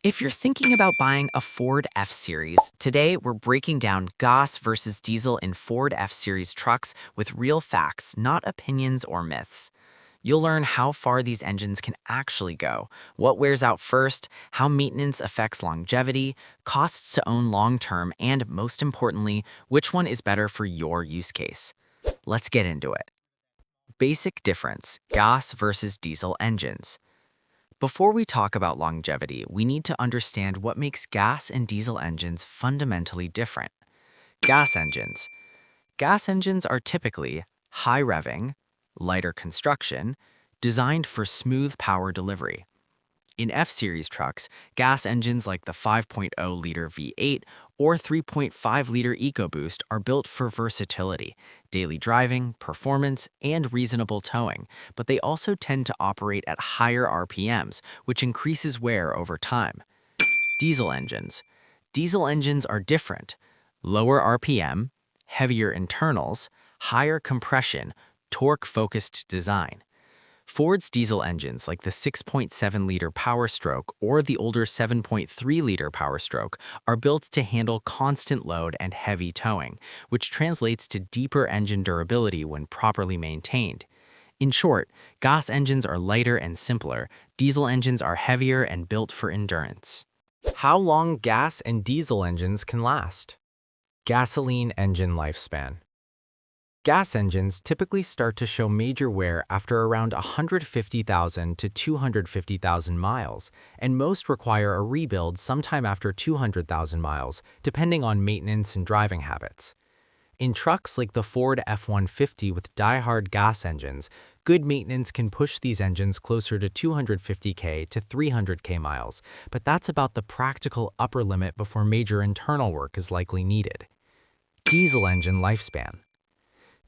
If you're thinking about buying a Ford F-Series, today we're breaking down gas versus diesel in Ford F-Series trucks with real facts, not opinions or myths. You'll learn how far these engines can actually go, what wears out first, how maintenance affects longevity, costs to own long-term, and most importantly, which one is better for your use case. Let's get into it. Basic difference: gas versus diesel engines. Before we talk about longevity, we need to understand what makes gas and diesel engines fundamentally different. Gas engines. Gas engines are typically high revving, lighter construction, designed for smooth power delivery. In F-Series trucks, gas engines like the 5.0-liter V8 or 3.5-liter EcoBoost are built for versatility, daily driving, performance, and reasonable towing, but they also tend to operate at higher RPMs, which increases wear over time. Diesel engines. Diesel engines are different. Lower RPM, heavier internals, higher compression, torque-focused design. Ford's diesel engines like the 6.7-liter Power Stroke or the older 7.3-liter Power Stroke are built to handle constant load and heavy towing, which translates to deeper engine durability when properly maintained. In short, gas engines are lighter and simpler, diesel engines are heavier and built for endurance. How long gas and diesel engines can last? Gasoline engine lifespan. Gas engines typically start to show major wear after around 150,000 to 250,000 miles, and most require a rebuild sometime after 200,000 miles, depending on maintenance and driving habits. In trucks like the Ford F-150 with die-hard gas engines, good maintenance can push these engines closer to 250K to 300K miles, but that's about the practical upper limit before major internal work is likely needed. Diesel engine lifespan.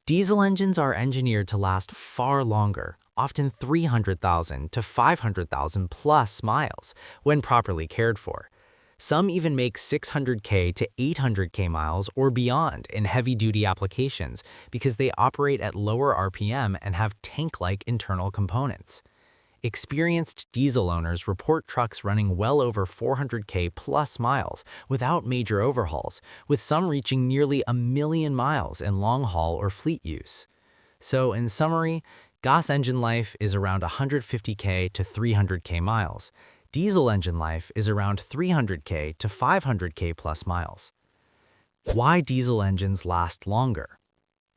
Diesel engines are engineered to last far longer, often 300,000 to 500,000 plus miles, when properly cared for. Some even make 600K to 800K miles or beyond in heavy-duty applications because they operate at lower RPM and have tank-like internal components. Experienced diesel owners report trucks running well over 400K plus miles without major overhauls, with some reaching nearly 1,000,000 miles in long-haul or fleet use. So, in summary, gas engine life is around 150K to 300K miles. Diesel engine life is around 300K to 500K plus miles. Why diesel engines last longer?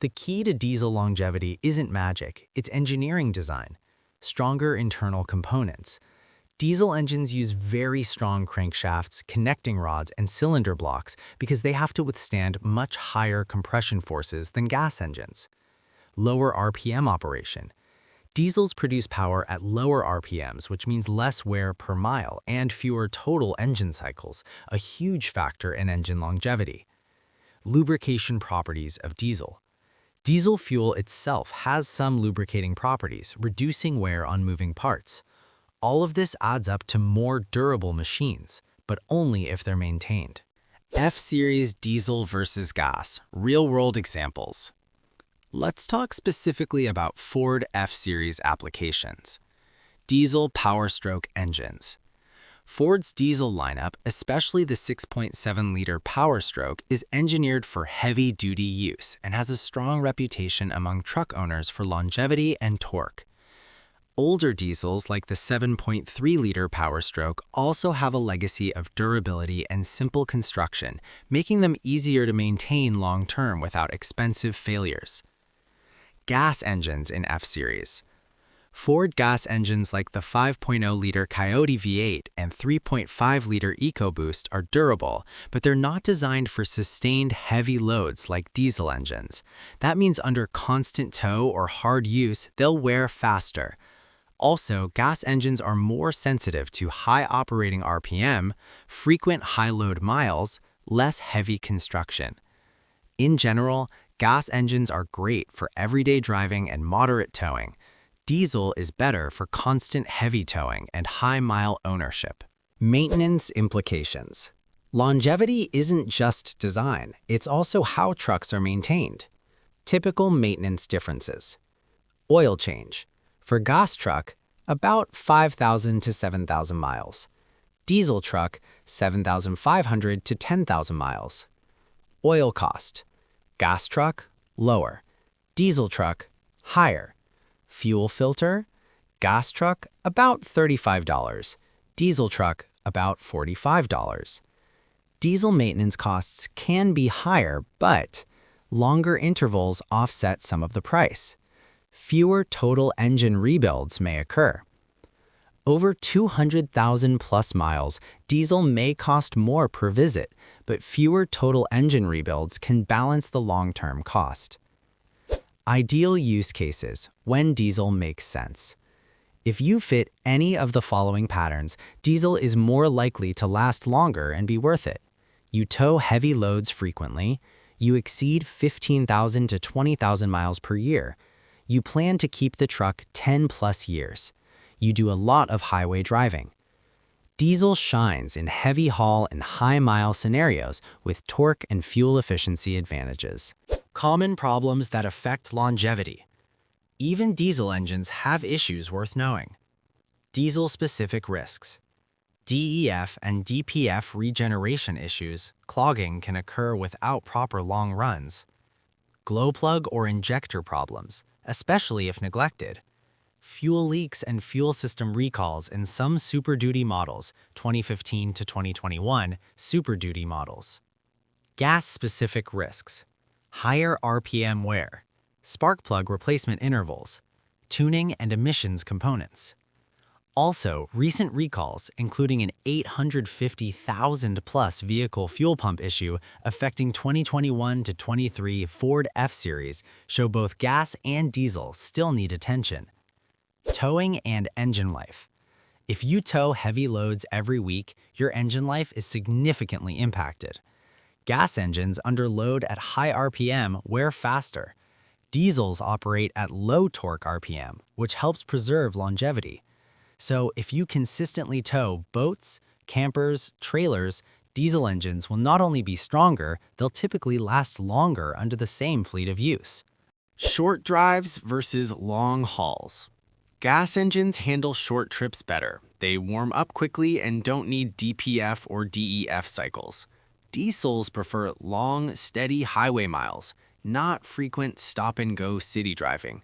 The key to diesel longevity isn't magic, it's engineering design. Stronger internal components. Diesel engines use very strong crankshafts, connecting rods, and cylinder blocks because they have to withstand much higher compression forces than gas engines. Lower RPM operation. Diesels produce power at lower RPMs, which means less wear per mile and fewer total engine cycles, a huge factor in engine longevity. Lubrication properties of diesel. Diesel fuel itself has some lubricating properties, reducing wear on moving parts. All of this adds up to more durable machines, but only if they're maintained. F-Series diesel versus gas, real-world examples. Let's talk specifically about Ford F-Series applications. Diesel Power Stroke engines. Ford's diesel lineup, especially the 6.7-liter Power Stroke, is engineered for heavy-duty use and has a strong reputation among truck owners for longevity and torque. Older diesels like the 7.3-liter Power Stroke also have a legacy of durability and simple construction, making them easier to maintain long-term without expensive failures. Gas engines in F-Series. Ford gas engines like the 5.0-liter Coyote V8 and 3.5-liter EcoBoost are durable, but they're not designed for sustained heavy loads like diesel engines. That means under constant tow or hard use, they'll wear faster. Also, gas engines are more sensitive to high operating RPM, frequent high-load miles, less heavy construction. In general, gas engines are great for everyday driving and moderate towing. Diesel is better for constant heavy towing and high-mile ownership. Maintenance implications. Longevity isn't just design, it's also how trucks are maintained. Typical maintenance differences. Oil change. For gas truck, about 5,000 to 7,000 miles. Diesel truck, 7,500 to 10,000 miles. Oil cost. Gas truck, lower. Diesel truck, higher. Fuel filter. Gas truck, about $35. Diesel truck, about $45. Diesel maintenance costs can be higher, but longer intervals offset some of the price. Fewer total engine rebuilds may occur. Over 200,000 plus miles, diesel may cost more per visit, but fewer total engine rebuilds can balance the long-term cost. Ideal use cases when diesel makes sense. If you fit any of the following patterns, diesel is more likely to last longer and be worth it. You tow heavy loads frequently. You exceed 15,000 to 20,000 miles per year. You plan to keep the truck 10 plus years. You do a lot of highway driving. Diesel shines in heavy haul and high mile scenarios with torque and fuel efficiency advantages. Common problems that affect longevity. Even diesel engines have issues worth knowing. Diesel-specific risks. DEF and DPF regeneration issues, clogging can occur without proper long runs. Glow plug or injector problems, especially if neglected. Fuel leaks and fuel system recalls in some Super Duty models, 2015 to 2021 Super Duty models. Gas-specific risks. Higher RPM wear. Spark plug replacement intervals. Tuning and emissions components. Also, recent recalls, including an 850,000-plus vehicle fuel pump issue affecting 2021 to 23 Ford F-Series, show both gas and diesel still need attention. Towing and engine life. If you tow heavy loads every week, your engine life is significantly impacted. Gas engines under load at high RPM wear faster. Diesels operate at low torque RPM, which helps preserve longevity. So if you consistently tow boats, campers, trailers, diesel engines will not only be stronger, they'll typically last longer under the same fleet of use. Short drives versus long hauls. Gas engines handle short trips better. They warm up quickly and don't need DPF or DEF cycles. Diesels prefer long, steady highway miles, not frequent stop-and-go city driving.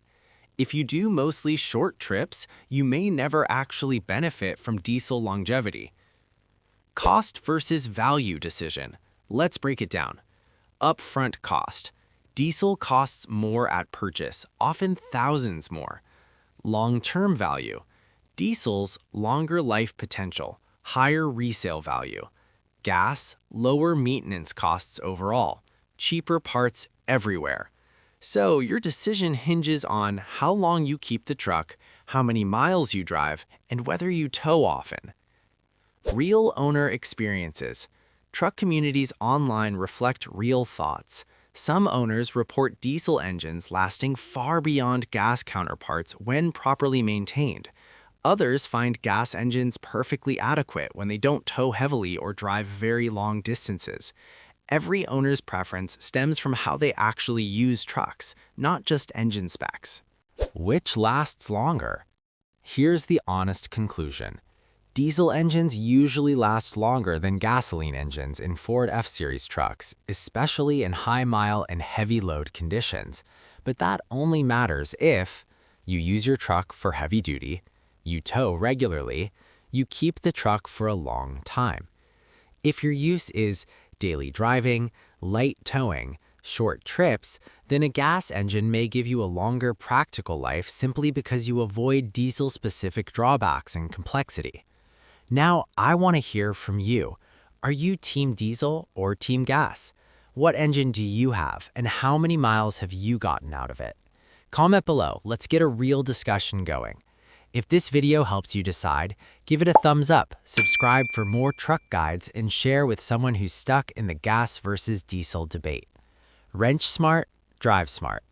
If you do mostly short trips, you may never actually benefit from diesel longevity. Cost versus value decision. Let's break it down. Upfront cost. Diesel costs more at purchase, often thousands more. Long-term value. Diesel's longer life potential, higher resale value. Gas, lower maintenance costs overall, cheaper parts everywhere. So your decision hinges on how long you keep the truck, how many miles you drive, and whether you tow often. Real owner experiences. Truck communities online reflect real thoughts. Some owners report diesel engines lasting far beyond gas counterparts when properly maintained. Others find gas engines perfectly adequate when they don't tow heavily or drive very long distances. Every owner's preference stems from how they actually use trucks, not just engine specs. Which lasts longer? Here's the honest conclusion. Diesel engines usually last longer than gasoline engines in Ford F-Series trucks, especially in high-mile and heavy-load conditions. But that only matters if you use your truck for heavy duty, you tow regularly, you keep the truck for a long time. If your use is daily driving, light towing, short trips, then a gas engine may give you a longer practical life simply because you avoid diesel-specific drawbacks and complexity. Now, I want to hear from you. Are you Team Diesel or Team Gas? What engine do you have, and how many miles have you gotten out of it? Comment below. Let's get a real discussion going. If this video helps you decide, give it a thumbs up, subscribe for more truck guides, and share with someone who's stuck in the gas versus diesel debate. Wrench smart, drive smart.